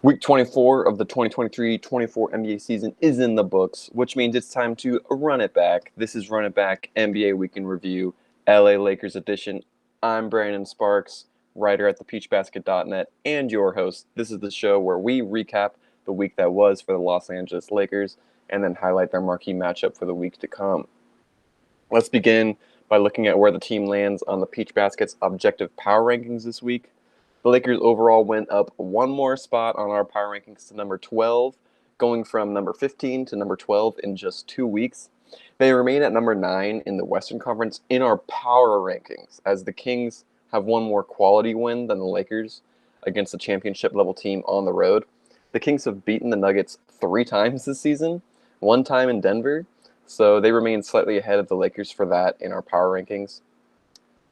Week 24 of the 2023-24 NBA season is in the books, which means it's time to run it back. This is Run It Back NBA Week in Review, LA Lakers edition. I'm Brandon Sparks, writer at thePeachBasket.net, and your host. This is the show where we recap the week that was for the Los Angeles Lakers and then highlight their marquee matchup for the week to come. Let's begin by looking at where the team lands on the Peach Basket's objective power rankings this week. The Lakers overall went up one more spot on our power rankings to number 12, going from number 15 to number 12 in just 2 weeks. They remain at number 9 in the Western Conference in our power rankings, as the Kings have one more quality win than the Lakers against a championship-level team on the road. The Kings have beaten the Nuggets 3 times this season, 1 time in Denver, so they remain slightly ahead of the Lakers for that in our power rankings.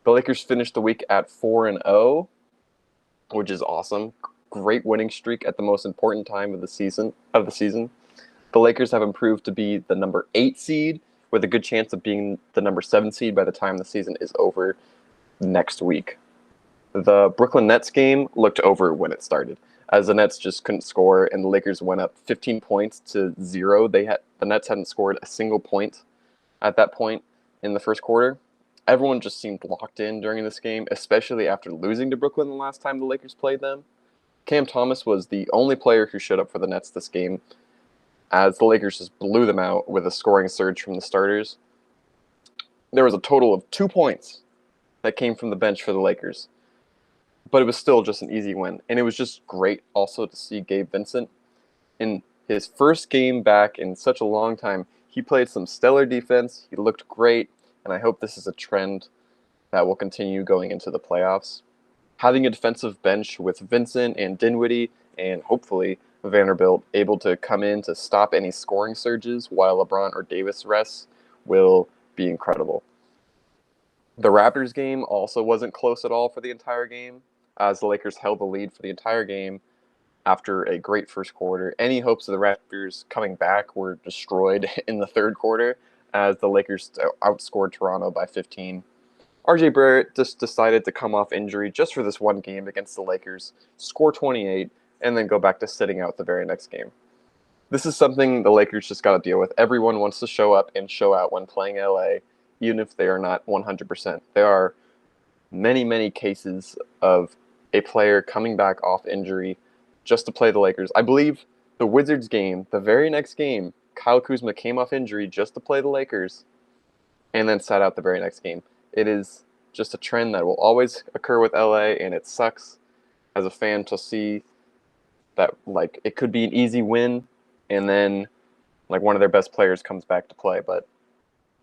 The Lakers finished the week at 4-0, which is awesome. Great winning streak at the most important time of the season. The Lakers have improved to be the number 8 seed, with a good chance of being the number 7 seed by the time the season is over next week. The Brooklyn Nets game looked over when it started, as the Nets just couldn't score, and the Lakers went up 15 points to 0. The Nets hadn't scored a single point at that point in the first quarter. Everyone just seemed locked in during this game, especially after losing to Brooklyn the last time the Lakers played them. Cam Thomas was the only player who showed up for the Nets this game, as the Lakers just blew them out with a scoring surge from the starters. There was a total of 2 points that came from the bench for the Lakers, but it was still just an easy win. And it was just great also to see Gabe Vincent. In his first game back in such a long time, he played some stellar defense. He looked great. And I hope this is a trend that will continue going into the playoffs. Having a defensive bench with Vincent and Dinwiddie and hopefully Vanderbilt able to come in to stop any scoring surges while LeBron or Davis rests will be incredible. The Raptors game also wasn't close at all for the entire game, as the Lakers held the lead for the entire game after a great first quarter. Any hopes of the Raptors coming back were destroyed in the third quarter, as the Lakers outscored Toronto by 15. RJ Barrett just decided to come off injury just for this one game against the Lakers, score 28, and then go back to sitting out the very next game. This is something the Lakers just got to deal with. Everyone wants to show up and show out when playing LA, even if they are not 100%. There are many, many cases of a player coming back off injury just to play the Lakers. I believe the Wizards game, the very next game, Kyle Kuzma came off injury just to play the Lakers and then sat out the very next game. It is just a trend that will always occur with LA, and it sucks as a fan to see that it could be an easy win and then one of their best players comes back to play, but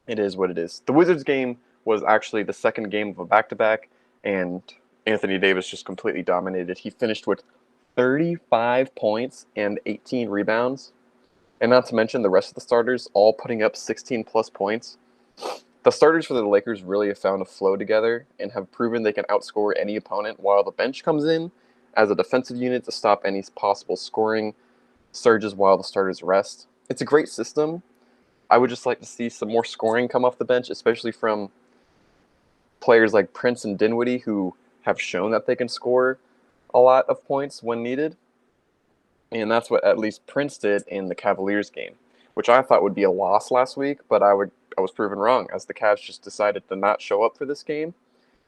it is what it is. The Wizards game was actually the second game of a back-to-back, and Anthony Davis just completely dominated. He finished with 35 points and 18 rebounds. And not to mention the rest of the starters all putting up 16-plus points. The starters for the Lakers really have found a flow together and have proven they can outscore any opponent, while the bench comes in as a defensive unit to stop any possible scoring surges while the starters rest. It's a great system. I would just like to see some more scoring come off the bench, especially from players like Prince and Dinwiddie, who have shown that they can score a lot of points when needed. And that's what at least Prince did in the Cavaliers game, which I thought would be a loss last week, but I was proven wrong, as the Cavs just decided to not show up for this game.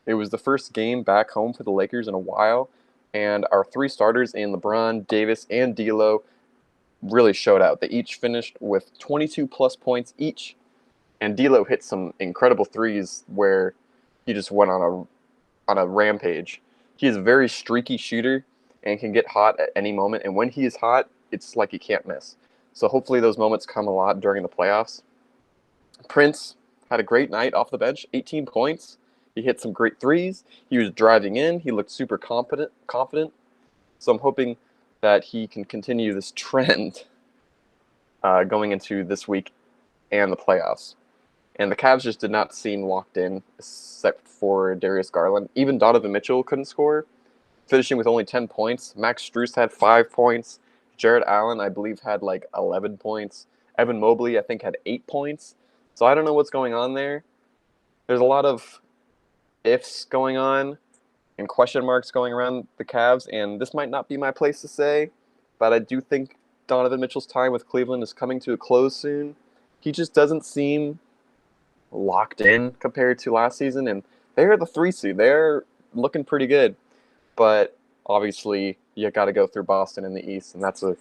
It was the first game back home for the Lakers in a while, and our 3 starters in LeBron, Davis, and D'Lo really showed out. They each finished with 22-plus points each, and D'Lo hit some incredible threes where he just went on a rampage. He is a very streaky shooter and can get hot at any moment. And when he is hot, it's like he can't miss. So hopefully those moments come a lot during the playoffs. Prince had a great night off the bench, 18 points. He hit some great threes. He was driving in. He looked super confident. So I'm hoping that he can continue this trend going into this week and the playoffs. And the Cavs just did not seem locked in, except for Darius Garland. Even Donovan Mitchell couldn't score, finishing with only 10 points. Max Strus had 5 points. Jared Allen, I believe, had 11 points. Evan Mobley, I think, had 8 points. So I don't know what's going on there. There's a lot of ifs going on and question marks going around the Cavs, and this might not be my place to say, but I do think Donovan Mitchell's time with Cleveland is coming to a close soon. He just doesn't seem locked in compared to last season, and they're the 3 seed. They're looking pretty good, but obviously you got to go through Boston in the East, and that's a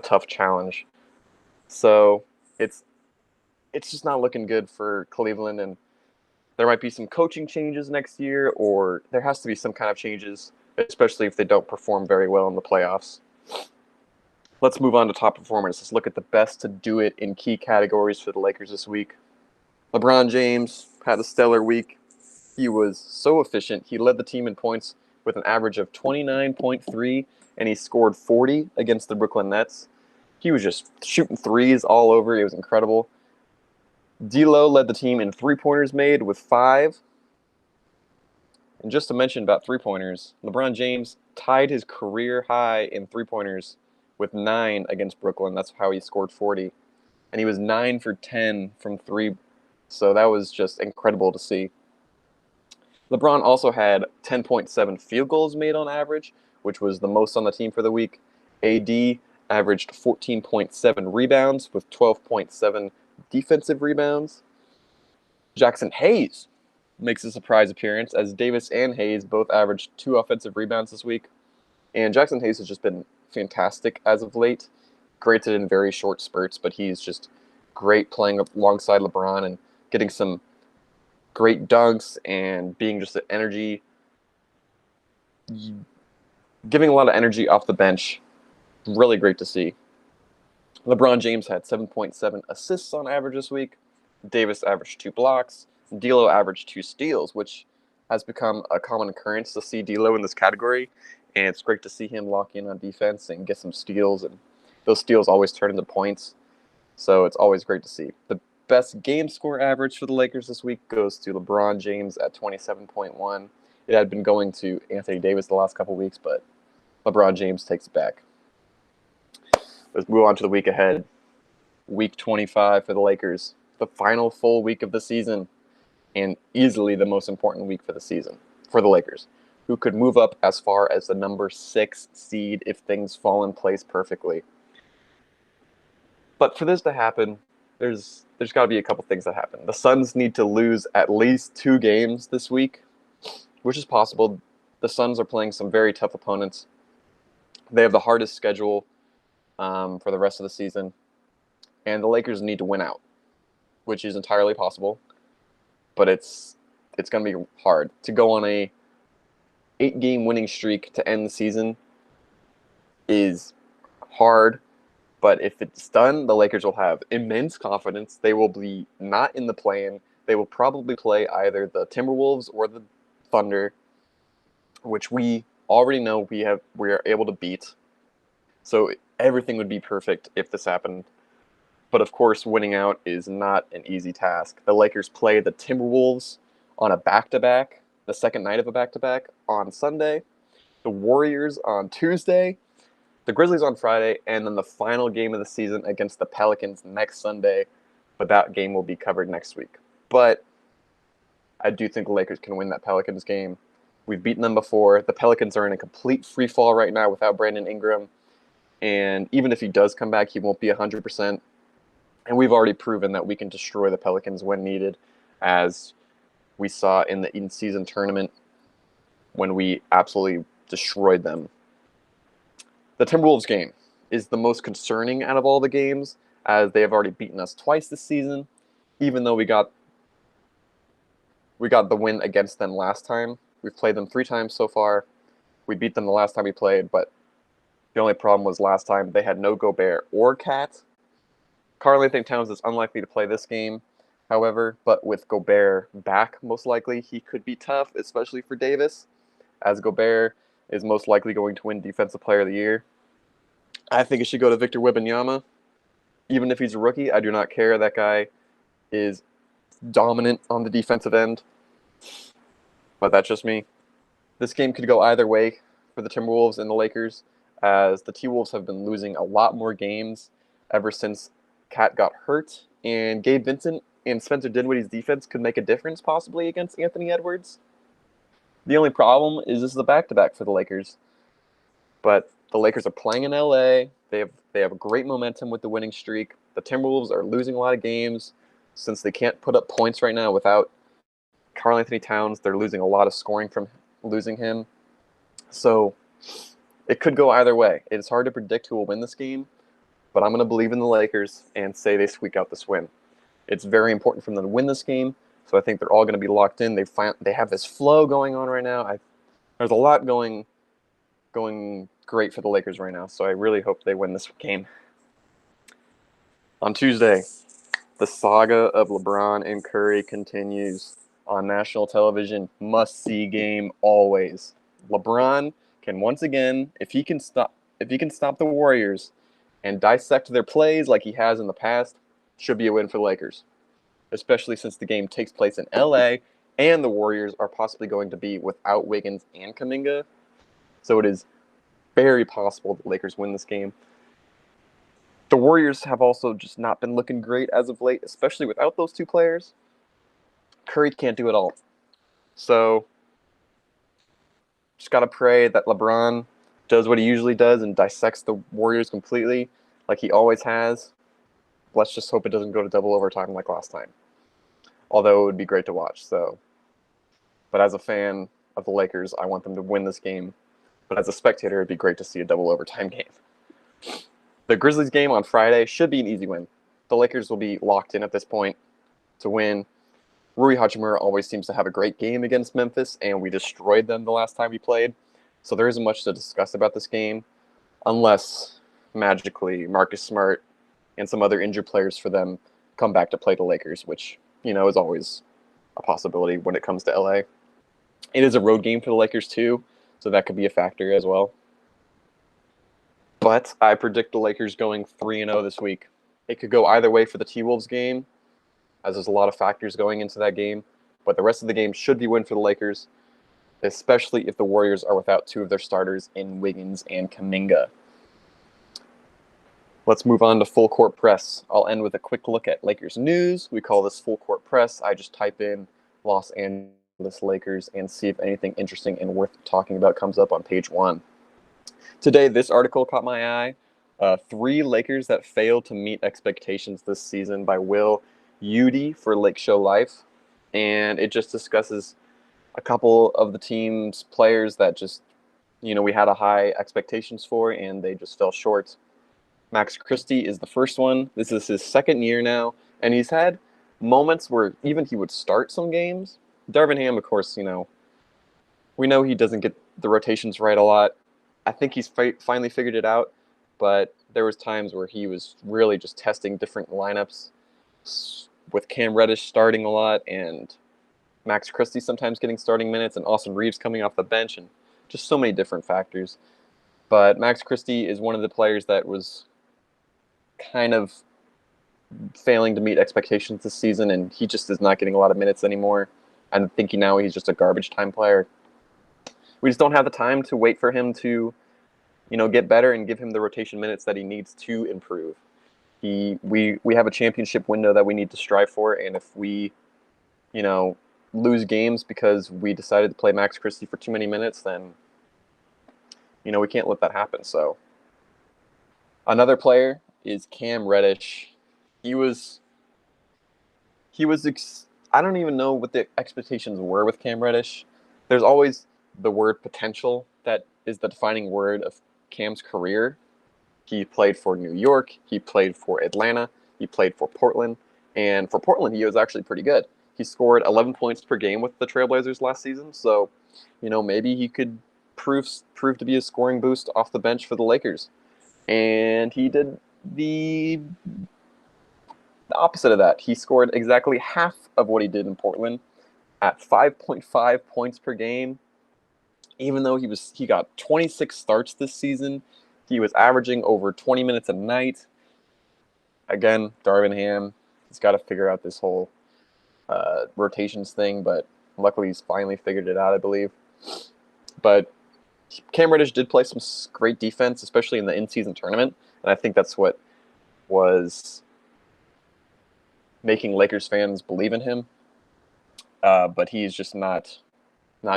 tough challenge. So it's just not looking good for Cleveland, and there might be some coaching changes next year, or there has to be some kind of changes, especially if they don't perform very well in the playoffs. Let's move on to top performers. Let's look at the best to do it in key categories for the Lakers this week. LeBron James had a stellar week. He was so efficient. He led the team in points with an average of 29.3, and he scored 40 against the Brooklyn Nets. He was just shooting threes all over. It was incredible. D'Lo led the team in three-pointers made with 5. And just to mention about three-pointers, LeBron James tied his career high in three-pointers with 9 against Brooklyn. That's how he scored 40. And he was 9 for 10 from 3. So that was just incredible to see. LeBron also had 10.7 field goals made on average, which was the most on the team for the week. AD averaged 14.7 rebounds with 12.7 defensive rebounds. Jackson Hayes makes a surprise appearance as Davis and Hayes both averaged 2 offensive rebounds this week. And Jackson Hayes has just been fantastic as of late, granted in very short spurts, but he's just great playing alongside LeBron and getting some great dunks and being just an energy, giving a lot of energy off the bench. Really great to see. LeBron James had 7.7 assists on average this week. Davis averaged 2 blocks. D'Lo averaged 2 steals, which has become a common occurrence to see D'Lo in this category. And it's great to see him lock in on defense and get some steals. And those steals always turn into points. So it's always great to see. The best game score average for the Lakers this week goes to LeBron James at 27.1. It had been going to Anthony Davis the last couple weeks, but LeBron James takes it back. Let's move on to the week ahead. Week 25 for the Lakers. The final full week of the season, and easily the most important week for the season for the Lakers, who could move up as far as the number 6 seed if things fall in place perfectly. But for this to happen, there's got to be a couple things that happen. The Suns need to lose at least 2 games this week, which is possible. The Suns are playing some very tough opponents. They have the hardest schedule for the rest of the season, and the Lakers need to win out, which is entirely possible. But it's going to be hard to go on a 8-game winning streak to end the season. Is hard. But if it's done, the Lakers will have immense confidence. They will be not in the play-in. They will probably play either the Timberwolves or the Thunder, which we already know we are able to beat. So everything would be perfect if this happened. But of course, winning out is not an easy task. The Lakers play the Timberwolves on a back-to-back, the second night of a back-to-back on Sunday, the Warriors on Tuesday, the Grizzlies on Friday, and then the final game of the season against the Pelicans next Sunday. But that game will be covered next week. But I do think the Lakers can win that Pelicans game. We've beaten them before. The Pelicans are in a complete free fall right now without Brandon Ingram. And even if he does come back, he won't be 100%. And we've already proven that we can destroy the Pelicans when needed, as we saw in the in-season tournament when we absolutely destroyed them. The Timberwolves game is the most concerning out of all the games, as they have already beaten us twice this season, even though we got the win against them last time. We've played them 3 times so far. We beat them the last time we played, but the only problem was last time they had no Gobert or Cat. Karl-Anthony Towns is unlikely to play this game, however, but with Gobert back, most likely, he could be tough, especially for Davis, as Gobert is most likely going to win Defensive Player of the Year. I think it should go to Victor Wembanyama. Even if he's a rookie, I do not care. That guy is dominant on the defensive end, but that's just me. This game could go either way for the Timberwolves and the Lakers, as the T-Wolves have been losing a lot more games ever since Cat got hurt, and Gabe Vincent and Spencer Dinwiddie's defense could make a difference possibly against Anthony Edwards. The only problem is this is a back-to-back for the Lakers, but The Lakers are playing in LA. They have a great momentum with the winning streak. The Timberwolves are losing a lot of games since they can't put up points right now without Karl Anthony Towns. They're losing a lot of scoring from losing him. So it could go either way. It is hard to predict who will win this game, but I'm going to believe in the Lakers and say they squeak out this win. It's very important for them to win this game, so I think they're all going to be locked in. They have this flow going on right now. There's a lot going great for the Lakers right now, so I really hope they win this game. On Tuesday, the saga of LeBron and Curry continues on national television. Must-see game always. LeBron can once again, if he can stop the Warriors and dissect their plays like he has in the past, should be a win for the Lakers, especially since the game takes place in LA and the Warriors are possibly going to be without Wiggins and Kuminga. So it is very possible the Lakers win this game. The Warriors have also just not been looking great as of late, especially without those two players. Curry can't do it all. So just got to pray that LeBron does what he usually does and dissects the Warriors completely like he always has. Let's just hope it doesn't go to double overtime like last time. Although it would be great to watch. But as a fan of the Lakers, I want them to win this game. But as a spectator, it'd be great to see a double overtime game. The Grizzlies game on Friday should be an easy win. The Lakers will be locked in at this point to win. Rui Hachimura always seems to have a great game against Memphis, and we destroyed them the last time we played. So there isn't much to discuss about this game, unless magically Marcus Smart and some other injured players for them come back to play the Lakers, which, is always a possibility when it comes to LA. It is a road game for the Lakers too, so that could be a factor as well. But I predict the Lakers going 3-0 this week. It could go either way for the T-Wolves game, as there's a lot of factors going into that game. But the rest of the game should be win for the Lakers, especially if the Warriors are without two of their starters in Wiggins and Kuminga. Let's move on to full court press. I'll end with a quick look at Lakers news. We call this full court press. I just type in Los Angeles Lakers and see if anything interesting and worth talking about comes up on page 1. Today, this article caught my eye. 3 Lakers that failed to meet expectations this season by Will Udy for Lake Show Life. And it just discusses a couple of the team's players that just, we had a high expectations for, and they just fell short. Max Christie is the first one. This is his second year now, and he's had moments where even he would start some games. Darvin Ham, of course, we know he doesn't get the rotations right a lot. I think he's finally figured it out, but there was times where he was really just testing different lineups with Cam Reddish starting a lot and Max Christie sometimes getting starting minutes and Austin Reeves coming off the bench and just so many different factors. But Max Christie is one of the players that was kind of failing to meet expectations this season, and he just is not getting a lot of minutes anymore. I'm thinking now he's just a garbage time player. We just don't have the time to wait for him to, get better and give him the rotation minutes that he needs to improve. We have a championship window that we need to strive for, and if we, lose games because we decided to play Max Christie for too many minutes, then, we can't let that happen. So another player is Cam Reddish. I don't even know what the expectations were with Cam Reddish. There's always the word potential that is the defining word of Cam's career. He played for New York, he played for Atlanta, he played for Portland, and for Portland he was actually pretty good. He scored 11 points per game with the Trailblazers last season, so maybe he could prove to be a scoring boost off the bench for the Lakers. And he did the opposite of that. He scored exactly half of what he did in Portland at 5.5 points per game. Even though he got 26 starts this season, he was averaging over 20 minutes a night. Again, Darvin Ham, he's got to figure out this whole rotations thing, but luckily he's finally figured it out, I believe. But Cam Reddish did play some great defense, especially in the in-season tournament, and I think that's what was making Lakers fans believe in him. But he's just not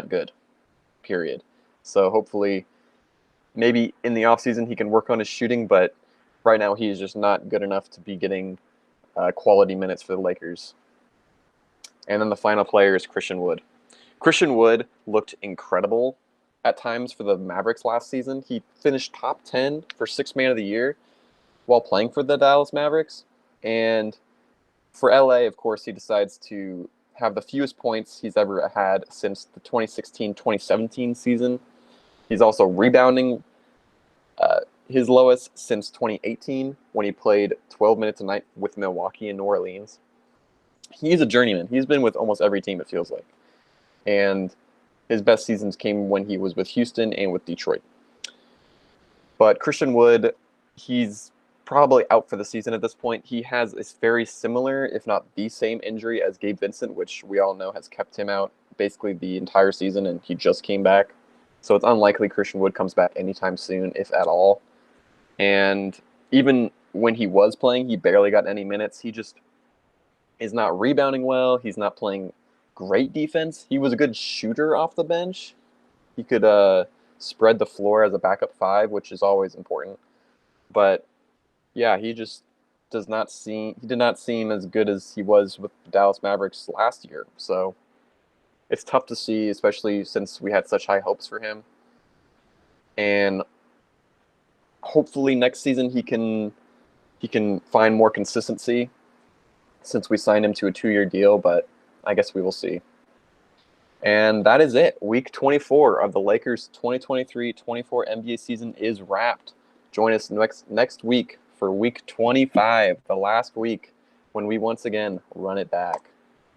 good. Period. So hopefully Maybe in the offseason he can work on his shooting, but right now he's just not good enough to be getting quality minutes for the Lakers. And then the final player is Christian Wood. Christian Wood looked incredible at times for the Mavericks last season. He finished top 10 for Sixth Man of the Year while playing for the Dallas Mavericks. And for LA, of course, he decides to have the fewest points he's ever had since the 2016-2017 season. He's also rebounding his lowest since 2018 when he played 12 minutes a night with Milwaukee and New Orleans. He's a journeyman. He's been with almost every team, it feels like. And his best seasons came when he was with Houston and with Detroit. But Christian Wood, he's probably out for the season at this point. He has a very similar, if not the same injury as Gabe Vincent, which we all know has kept him out basically the entire season, and he just came back. So it's unlikely Christian Wood comes back anytime soon, if at all. And even when he was playing, he barely got any minutes. He just is not rebounding well. He's not playing great defense. He was a good shooter off the bench. He could spread the floor as a backup five, which is always important. But yeah, he just did not seem as good as he was with the Dallas Mavericks last year. So it's tough to see, especially since we had such high hopes for him. And hopefully next season he can find more consistency since we signed him to a 2-year deal, but I guess we will see. And that is it. Week 24 of the Lakers 2023-24 NBA season is wrapped. Join us next week for week 25, the last week, when we once again run it back.